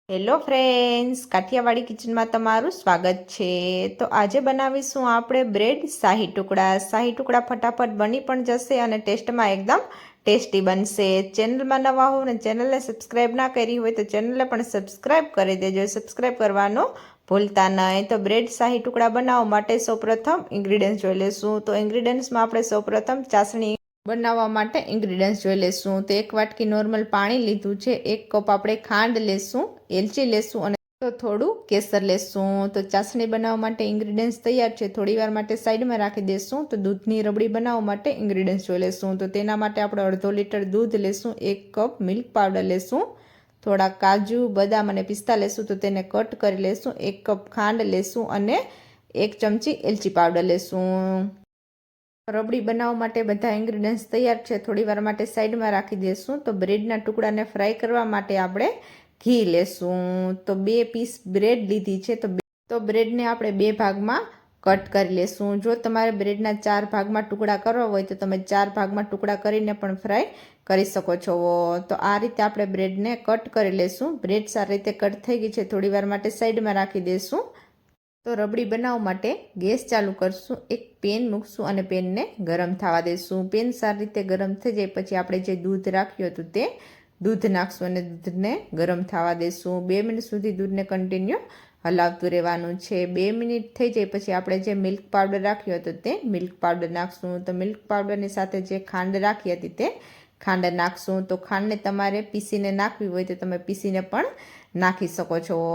Hello friends, Kathiawadi કિચનમાં તમારું સ્વાગત છે। તો આજે બનાવીશું આપણે બ્રેડ શાહી ટુકડા ફટાફટ બની પણ જશે અને ટેસ્ટમાં એકદમ ટેસ્ટી બનશે। ચેનલમાં નવા હો અને ચેનલને સબસ્ક્રાઈબ ના કરી હોય તો ચેનલને પણ સબસ્ક્રાઈબ કરી દેજો, સબસ્ક્રાઈબ કરવાનું ભૂલતા નહીં। તો બ્રેડ શાહી ટુકડા બનાવવા માટે સૌપ્રથમ ઇન્ગ્રીડિયન્ટ્સ જોઈ લઈશું। તો ઇન્ગ્રીડિયન્ટ્સમાં આપણે સૌપ્રથમ ચાસણી બનાવવા માટે ઇન્ગ્રીડિયન્ટ્સ જોઈ લેશું। તો 1 વાટકી નોર્મલ પાણી લીધું છે, 1 કપ આપણે ખાંડ લેશું, એલચી લેશું અને તો થોડું કેસર લેશું। તો ચાસણી બનાવવા માટે ઇન્ગ્રીડિયન્ટ્સ તૈયાર છે, થોડી વાર માટે સાઈડમાં રાખી દેશું। તો દૂધની રબડી બનાવવા માટે ઇન્ગ્રીડિયન્ટ્સ જોઈ લેશું। તો તેના માટે આપણે અડધો લીટર દૂધ લેશું, 1 કપ મિલ્ક પાવડર લેશું, થોડા કાજુ બદામ અને પિસ્તા લેશું તો તેને કટ કરી લેશું, 1 કપ ખાંડ લેશું અને 1 ચમચી એલચી પાવડર લેશું। રબડી બનાવવા માટે બધા ઇન્ગ્રીડિયન્ટ્સ તૈયાર છે, થોડી વાર માટે સાઈડમાં રાખી દઈશું। તો બ્રેડના ટુકડાને ફ્રાય કરવા માટે આપણે ઘી લેશું। તો 2 પીસ બ્રેડ લીધી છે, તો બ્રેડને આપણે 2 ભાગમાં કટ કરી લેશું। જો તમારે બ્રેડના 4 ભાગમાં ટુકડા કરવા હોય તો તમે 4 ભાગમાં ટુકડા કરીને પણ ફ્રાય કરી શકો છો। તો આ રીતે આપણે બ્રેડને કટ કરી લેશું। બ્રેડ સારી રીતે કટ થઈ ગઈ છે, થોડી વાર માટે સાઈડમાં રાખી દઈશું। તો રબડી બનાવવા માટે ગેસ ચાલુ કરશું, એક પેન મૂકશું અને પેનને ગરમ થવા દઈશું। પેન સારી રીતે ગરમ થઈ જાય પછી આપણે જે દૂધ રાખ્યું હતું તે દૂધ નાખશું અને દૂધને ગરમ થવા દઈશું। 2 મિનિટ સુધી દૂધને કન્ટિન્યુ હલાવતું રહેવાનું છે। 2 મિનિટ થઈ જાય પછી આપણે જે મિલ્ક પાવડર રાખ્યો હતો તે મિલ્ક પાવડર નાખશું। તો મિલ્ક પાવડરની સાથે જે ખાંડ રાખી હતી તે ખાંડ નાખશું। તો ખાંડને તમારે પીસીને નાખવી હોય તો તમે પીસીને પણ નાખી શકો છો।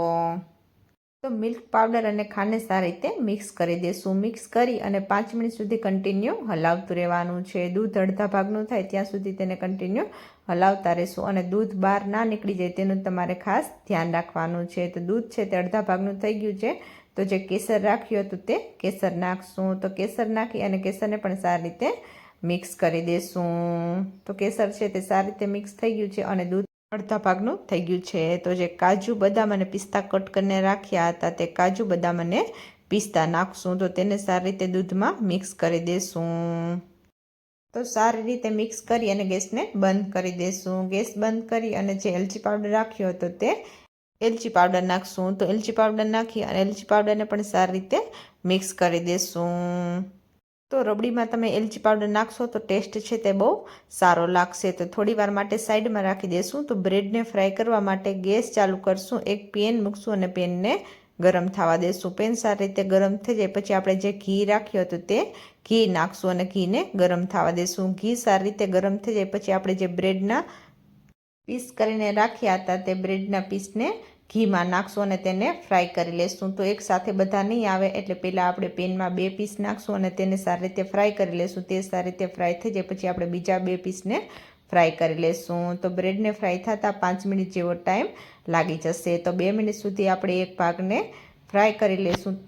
તો મિલ્ક પાવડર અને ખાંડને સારી રીતે મિક્સ કરી દઈશું। મિક્સ કરી અને 5 મિનિટ સુધી કન્ટિન્યુ હલાવતું રહેવાનું છે। દૂધ અડધા ભાગનું થાય ત્યાં સુધી તેને કન્ટિન્યુ હલાવતા રહેશું અને દૂધ બહાર ના નીકળી જાય તેનું તમારે ખાસ ધ્યાન રાખવાનું છે। તો દૂધ છે તે અડધા ભાગનું થઈ ગયું છે, તો જે કેસર રાખ્યું હતું તે કેસર નાખશું। તો કેસર નાખી અને કેસરને પણ સારી રીતે મિક્સ કરી દઈશું। તો કેસર છે તે સારી રીતે મિક્સ થઈ ગયું છે અને દૂધ અડધા ભાગનું થઈ ગયું છે। તો જે કાજુ બદામ અને પિસ્તા કટ કરીને રાખ્યા હતા તે કાજુ બદામ અને પિસ્તા નાખશું। તો તેને સારી રીતે દૂધમાં મિક્સ કરી દઈશું। તો સારી રીતે મિક્સ કરી અને ગેસને બંધ કરી દઈશું। ગેસ બંધ કરી અને જે એલચી પાવડર રાખ્યો હતો તે એલચી પાવડર નાખશું। તો એલચી પાવડર નાખી અને એલચી પાવડરને પણ સારી રીતે મિક્સ કરી દઈશું। તો રબડીમાં તમે એલચી પાવડર નાખશો તો ટેસ્ટ છે તે બહુ સારો લાગશે। તો થોડી વાર માટે સાઈડમાં રાખી દઈશું। તો બ્રેડને ફ્રાય કરવા માટે ગેસ ચાલુ કરશું, એક પેન મૂકશું અને પેનને ગરમ થવા દઈશું। પેન સારી રીતે ગરમ થઈ જાય પછી આપણે જે ઘી રાખ્યું હતું તે ઘી નાખશું અને ઘીને ગરમ થવા દઈશું। ઘી સારી રીતે ગરમ થઈ જાય પછી આપણે જે બ્રેડના પીસ કરીને રાખ્યા હતા તે બ્રેડના પીસને ઘીમાં નાખશું અને તેને ફ્રાય કરી લેશું। તો એક સાથે બધા નહીં આવે એટલે પહેલાં આપણે પેનમાં 2 પીસ નાખશું અને તેને સારી રીતે ફ્રાય કરી લેશું। તે સારી રીતે ફ્રાય થઈ જાય પછી આપણે બીજા 2 પીસને ફ્રાય કરી લેશું। તો બ્રેડને ફ્રાય થતાં 5 મિનિટ જેવો ટાઈમ લાગી જશે। તો 2 મિનિટ સુધી આપણે એક ભાગને ફ્રાય કરી લેશું।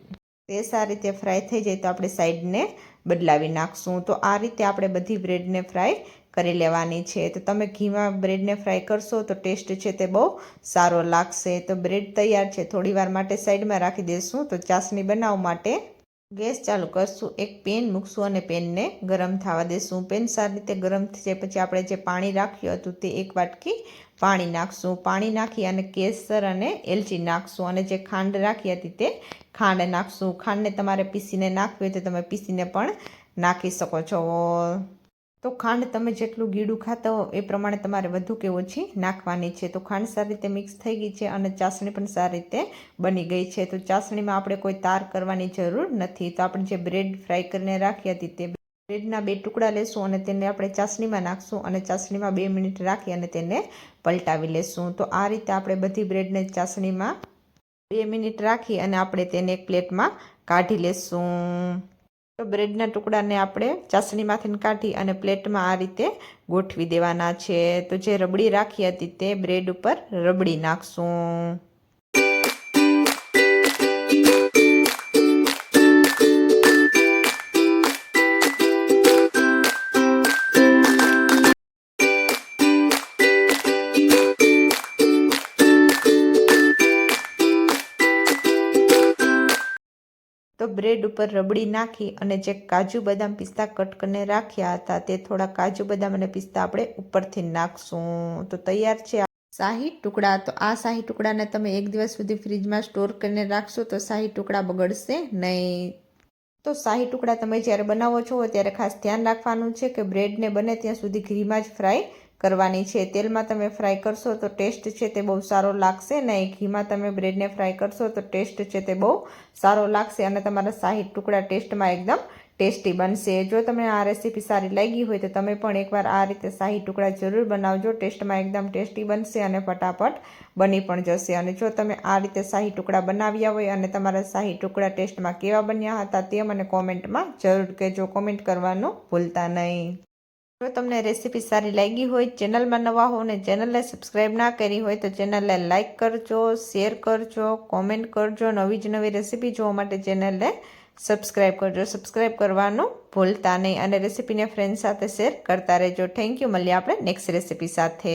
તે સારી રીતે ફ્રાય થઈ જાય તો આપણે સાઈડને બદલાવી નાખશું। તો આ રીતે આપણે બધી બ્રેડને ફ્રાય કરી લેવાની છે। તો તમે ઘીમાં બ્રેડને ફ્રાય કરશો તો ટેસ્ટ છે તે બહુ સારો લાગશે। તો બ્રેડ તૈયાર છે, થોડી વાર માટે સાઈડમાં રાખી દઈશું। તો ચાસણી બનાવવા માટે ગેસ ચાલુ કરશું, એક પેન મૂકશું અને પેનને ગરમ થવા દઈશું। પેન સારી રીતે ગરમ થઈ જાય પછી આપણે જે પાણી રાખ્યું હતું તે 1 વાટકી પાણી નાખશું। પાણી નાખી અને કેસર અને એલચી નાખશું અને જે ખાંડ રાખી હતી તે ખાંડ નાખશું। ખાંડને તમારે પીસીને નાખવી હોય તો તમે પીસીને પણ નાખી શકો છો। તો ખાંડ તમે જેટલું ગીડું ખાતા હો એ પ્રમાણે તમારે વધુ કે ઓછી નાખવાની છે। તો ખાંડ સારી રીતે મિક્સ થઈ ગઈ છે અને ચાસણી પણ સારી રીતે બની ગઈ છે। તો ચાસણીમાં આપણે કોઈ તાર કરવાની જરૂર નથી। તો આપણે જે બ્રેડ ફ્રાય કરીને રાખી હતી તે બ્રેડના 2 ટુકડા લેશું અને તેને આપણે ચાસણીમાં નાખશું અને ચાસણીમાં 2 મિનિટ રાખી અને તેને પલટાવી લેશું। તો આ રીતે આપણે બધી બ્રેડને ચાસણીમાં 2 મિનિટ રાખી અને આપણે તેને એક પ્લેટમાં કાઢી લેશું। તો બ્રેડના ટુકડાને આપણે ચાસણીમાંથી કાઢી અને પ્લેટમાં આ રીતે ગોઠવી દેવાના છે। તો જે રબડી રાખી હતી તે બ્રેડ ઉપર રબડી નાખશું। તો બ્રેડ ઉપર રબડી નાખી અને જે કાજુ બદામ પિસ્તા કટ કરીને રાખ્યા હતા તે થોડા કાજુ બદામ અને પિસ્તા આપણે ઉપરથી નાખશું। તો તૈયાર છે શાહી ટુકડા. તો આ શાહી ટુકડાને તમે 1 દિવસ સુધી ફ્રીજમાં સ્ટોર કરીને રાખશો તો શાહી ટુકડા બગડશે નહીં. તો શાહી ટુકડા તમે જ્યારે બનાવો છો ત્યારે ખાસ ધ્યાન રાખવાનું છે કે બ્રેડને બને ત્યાં સુધી ઘીમાં જ ફ્રાય કરવાની છે. તેલમાં તમે ફ્રાય કરશો તો ટેસ્ટ છે તે બહુ સારો લાગશે નહીં. ઘીમાં તમે બ્રેડને ફ્રાય કરશો તો ટેસ્ટ છે તે બહુ સારો લાગશે અને તમારા શાહી ટુકડા ટેસ્ટમાં એકદમ ટેસ્ટી બનશે. જો તમને આ રેસીપી સારી લાગી હોય તો તમે પણ એકવાર આ રીતે શાહી ટુકડા જરૂર બનાવજો. ટેસ્ટમાં એકદમ ટેસ્ટી બનશે અને ફટાફટ બની પણ જશે. અને જો તમે આ રીતે શાહી ટુકડા બનાવ્યા હોય અને તમારા શાહી ટુકડા ટેસ્ટમાં કેવા બન્યા હતા તે મને કોમેન્ટમાં જરૂર કહેજો. કોમેન્ટ કરવાનું ભૂલતા નહીં. જો તમને રેસીપી સારી લાગી હોય, ચેનલમાં નવા હો અને ચેનલને સબસ્ક્રાઈબ ના કરી હોય તો ચેનલને લાઇક કરજો, શેર કરજો, કોમેન્ટ કરજો. નવી જ નવી રેસીપી જોવા માટે ચેનલને સબસ્ક્રાઈબ કરજો. સબસ્ક્રાઈબ કરવાનું ભૂલતા નહીં અને રેસીપીને ફ્રેન્ડ સાથે શેર કરતા રહેજો. Thank you. મળીએ આપણે નેક્સ્ટ રેસીપી સાથે.